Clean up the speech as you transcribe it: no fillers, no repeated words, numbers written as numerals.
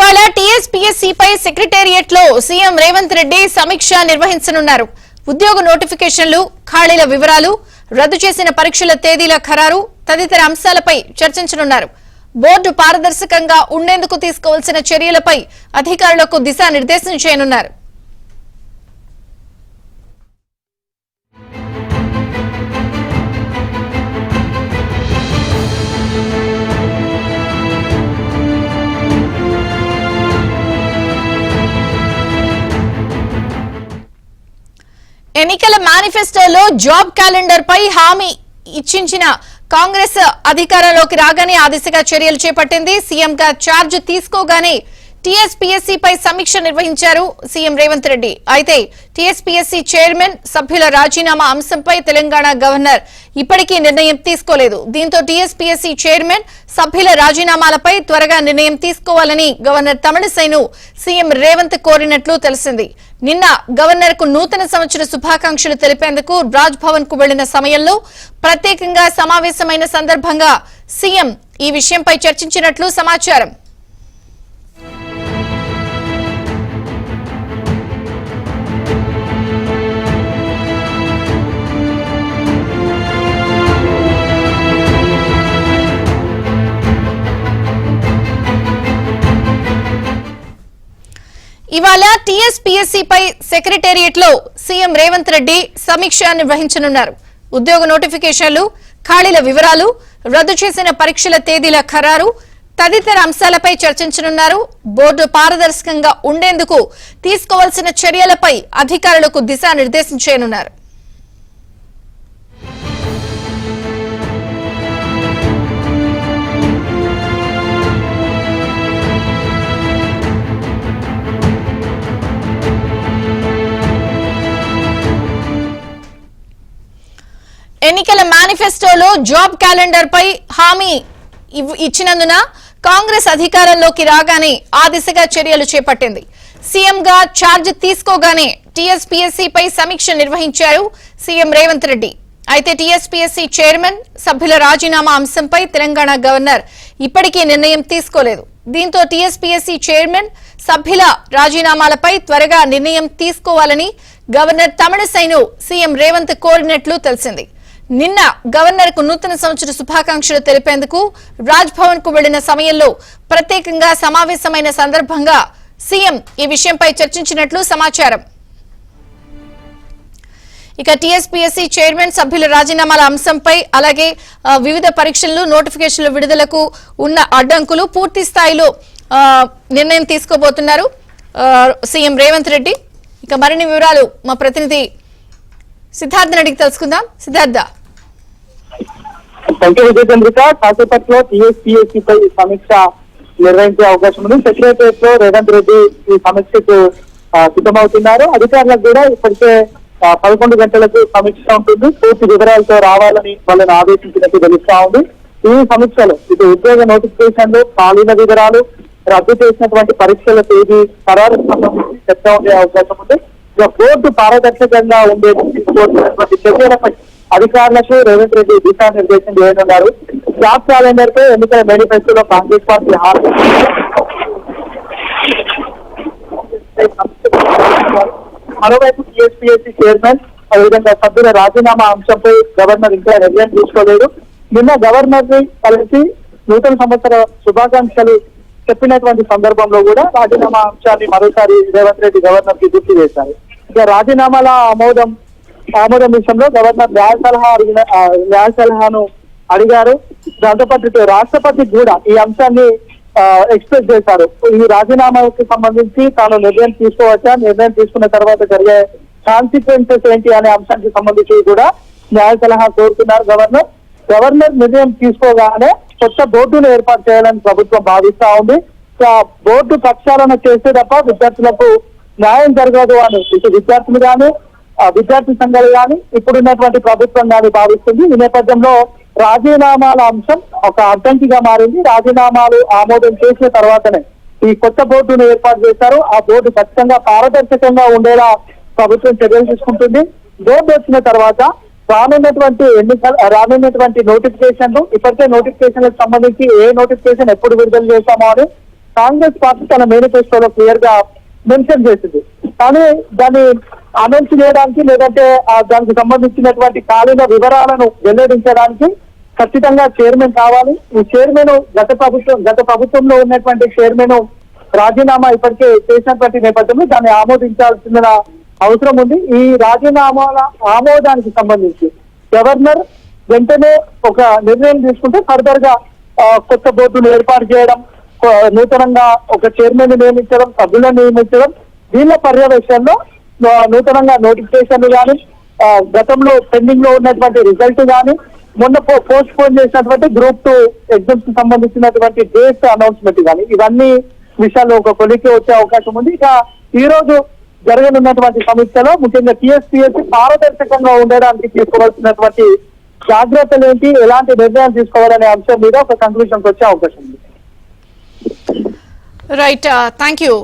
ఇవాళ టీఎస్పీఎస్సీ పై సెక్రటేరియట్ లో సీఎం రేవంత్ రెడ్డి సమీక్ష నిర్వహించనున్నారు. ఉద్యోగ నోటిఫికేషన్లు, ఖాళీల వివరాలు, రద్దు చేసిన పరీక్షల తేదీల ఖరారు తదితర అంశాలపై చర్చించనున్నారు. బోర్డు పారదర్శకంగా ఉండేందుకు తీసుకోవాల్సిన చర్యలపై అధికారులకు దిశానిర్దేశం చేయనున్నారు. ఎన్నికల మేనిఫెస్టోలో జాబ్ క్యాలెండర్ పై హామీ ఇచ్చిన కాంగ్రెస్ అధికారంలోకి రాగానే ఆ దిశగా చర్యలు చేపట్టింది. సీఎంగా ఛార్జ్ తీసుకోగానే టీఎస్పీఎస్సీ పై సమీక్ష నిర్వహించారు సీఎం రేవంత్ రెడ్డి. అయితే టీఎస్పీఎస్సీ చైర్మన్ సభ్యుల రాజీనామా అంశంపై తెలంగాణ గవర్నర్ ఇప్పటికీ నిర్ణయం తీసుకోలేదు. దీంతో టీఎస్పీఎస్సీ చైర్మన్ సభ్యుల రాజీనామాలపై త్వరగా నిర్ణయం తీసుకోవాలని గవర్నర్ తమిళిసైను సీఎం రేవంత్ కోరినట్లు తెలిసింది. నిన్న గవర్నర్ కు నూతన సంవత్సర శుభాకాంక్షలు తెలిపేందుకు రాజ్ భవన్ కు వెళ్లిన సమయంలో ప్రత్యేకంగా సమావేశమైన సందర్భంగా సీఎం ఈ విషయంపై చర్చించినట్లు సమాచారం. ఇవాళ టీఎస్పీఎస్సీ పై సెక్రటేరియట్ లో సీఎం రేవంత్ రెడ్డి సమీక్ష నిర్వహించనున్నారు. ఉద్యోగ నోటిఫికేషన్లు, ఖాళీల వివరాలు, రద్దు చేసిన పరీక్షల తేదీల ఖరారు తదితర అంశాలపై చర్చించనున్నారు. బోర్డు పారదర్శకంగా ఉండేందుకు తీసుకోవాల్సిన చర్యలపై అధికారులకు దిశానిర్దేశం చేయనున్నారు. ఎన్నికల మేనిఫెస్టోలో జాబ్ క్యాలెండర్ పై హామీ ఇచ్చినందున కాంగ్రెస్ అధికారంలోకి రాగానే ఆ దిశగా చర్యలు చేపట్టింది. సీఎంగా ఛార్జ్ తీసుకోగానే టీఎస్పీఎస్సీ పై సమీక్ష నిర్వహించారు సీఎం రేవంత్ రెడ్డి. అయితే టీఎస్పీఎస్సీ చైర్మన్ సభ్యుల రాజీనామా అంశంపై తెలంగాణ గవర్నర్ ఇప్పటికీ నిర్ణయం తీసుకోలేదు. దీంతో టీఎస్పీఎస్సీ చైర్మన్ సభ్యుల రాజీనామాలపై త్వరగా నిర్ణయం తీసుకోవాలని గవర్నర్ తమిళిసైను సీఎం రేవంత్ కోరినట్లు తెలిసింది. నిన్న గవర్నర్ కు నూతన సంవత్సర శుభాకాంక్షలు తెలిపేందుకు రాజ్ భవన్ కు వెళ్లిన సమయంలో ప్రత్యేకంగా సమావేశమైన సందర్భంగా సీఎం ఈ విషయంపై చర్చించినట్లు సమాచారం. ఇక టీఎస్పీఎస్సీ చైర్మన్ సభ్యుల రాజీనామాల అంశంపై, అలాగే వివిధ పరీక్షలు, నోటిఫికేషన్ల విడుదలకు ఉన్న అడ్డంకులు పూర్తి స్థాయిలో నిర్ణయం తీసుకోబోతున్నారు సీఎం రేవంత్ రెడ్డి. ఇక మరిన్ని వివరాలు మా ప్రతినిధి సిద్ధార్థ్ అడిగి తెలుసుకుందాం. సిద్ధార్థ, విజయచంద్రిక కాసేపట్లో టీఎస్పీఎస్సీ పై సమీక్ష నిర్వహించే అవకాశం ఉంది. సెక్రటరియట్ లో రేవంత్ రెడ్డి ఈ సమీక్షకు సిద్ధమవుతున్నారు. అధికారులకు కూడా ఇప్పటికే 11 గంటలకు సమీక్ష ఉంటుంది. పూర్తి వివరాలతో రావాలని వాళ్ళని ఆదేశించినట్టు తెలుస్తా ఉంది. ఈ సమీక్షలో ఇటు ఉద్యోగ నోటిఫికేషన్లు, ఖాళీల వివరాలు, రద్దు చేసినటువంటి పరీక్షల తేదీ ఖరారుకు సంబంధించి చర్చ ఉండే అవకాశం ఉంది. ఇక బోర్డు పారదర్శకంగా ఉండేది తీసుకోవాల్సినటువంటి చర్యలపై అధికారులకు రేవంత్ రెడ్డి దిశానిర్దేశం చేయనున్నారు. జాబ్ క్యాలెండర్ పై ఎన్నికల మేనిఫెస్టోలో కాంగ్రెస్ పార్టీ మరోవైపు టీఎస్పీఎస్సీ చైర్మన్ అదేవిధంగా సభ్యుల రాజీనామా అంశంపై గవర్నర్ ఇంకా నిర్ణయం తీసుకోలేదు. నిన్న గవర్నర్ ని కలిసి నూతన సంవత్సర శుభాకాంక్షలు చెప్పినటువంటి సందర్భంలో కూడా రాజీనామా అంశాన్ని మరోసారి రేవంత్ రెడ్డి గవర్నర్ కి గుర్తు చేశారు. ఇక రాజీనామాల ఆమోదం విషయంలో గవర్నర్ న్యాయ సలహాను అడిగారు. దాంతోపాటు రాష్ట్రపతి కూడా ఈ అంశాన్ని ఎక్స్ప్రెస్ చేశారు. ఈ రాజీనామాకి సంబంధించి తాను నిర్ణయం తీసుకోవచ్చా, నిర్ణయం తీసుకున్న తర్వాత జరిగే కాన్సిక్వెన్సెస్ ఏంటి అనే అంశానికి సంబంధించి కూడా న్యాయ సలహా కోరుతున్నారు గవర్నర్ నిర్ణయం తీసుకోగానే కొత్త బోర్డును ఏర్పాటు చేయాలని ప్రభుత్వం భావిస్తా ఉంది. బోర్డు ప్రక్షాళన చేస్తే తప్ప విద్యార్థులకు న్యాయం జరగదు అని ఇటు విద్యార్థులు కానీ, విద్యార్థి సంఘాలు కానీ, ఇప్పుడున్నటువంటి ప్రభుత్వం కానీ భావిస్తుంది. ఈ నేపథ్యంలో రాజీనామాల అంశం ఒక అడ్డంకిగా మారింది. రాజీనామాలు ఆమోదం చేసిన తర్వాతనే ఈ కొత్త బోర్డును ఏర్పాటు చేశారు. ఆ బోర్డు ఖచ్చితంగా పారదర్శకంగా ఉండేలా ప్రభుత్వం చర్యలు తీసుకుంటుంది. బోర్డు వచ్చిన తర్వాత రానున్నటువంటి నోటిఫికేషన్లు, ఇప్పటికే నోటిఫికేషన్లకు సంబంధించి ఏ నోటిఫికేషన్ ఎప్పుడు విడుదల చేస్తామో అని కాంగ్రెస్ పార్టీ తన మేనిఫెస్టోలో క్లియర్ గా మెన్షన్ చేసింది. కానీ దాన్ని అనౌన్స్ చేయడానికి లేదంటే దానికి సంబంధించినటువంటి ఖాళీల వివరాలను వెల్లడించడానికి ఖచ్చితంగా చైర్మన్ కావాలి. ఈ చైర్మన్ గత ప్రభుత్వంలో ఉన్నటువంటి చైర్మన్ రాజీనామా ఇప్పటికే చేసినటువంటి నేపథ్యంలో దాన్ని ఆమోదించాల్సిన అవసరం ఉంది. ఈ రాజీనామాల ఆమోదానికి సంబంధించి గవర్నర్ వెంటనే ఒక నిర్ణయం తీసుకుంటే ఫర్దర్ గా కొత్త బోర్డును ఏర్పాటు చేయడం, నూతనంగా ఒక చైర్మన్ నియమించడం, సభ్యులను నియమించడం, దీనిల పర్యవేక్షణలో నూతనంగా నోటిఫికేషన్లు కానీ గతంలో పెండింగ్ లో ఉన్నటువంటి రిజల్ట్ కానీ మొన్న పోస్ట్ పోన్ చేసినటువంటి గ్రూప్ 2 ఎగ్జామ్స్ కి సంబంధించినటువంటి డేట్ అనౌన్స్మెంట్ కానీ ఇవన్నీ విషయాల్లో ఒక కొలికి వచ్చే అవకాశం ఉంది. ఇక ఈ రోజు జరగనున్నటువంటి సమీక్షలో ముఖ్యంగా టీఎస్పీఎస్సీ పారదర్శకంగా ఉండడానికి తీసుకోవాల్సినటువంటి జాగ్రత్తలు ఏంటి, ఎలాంటి నిర్ణయం తీసుకోవాలనే అంశం మీద ఒక కంక్లూజన్కి వచ్చే అవకాశం ఉంది. Right, thank you.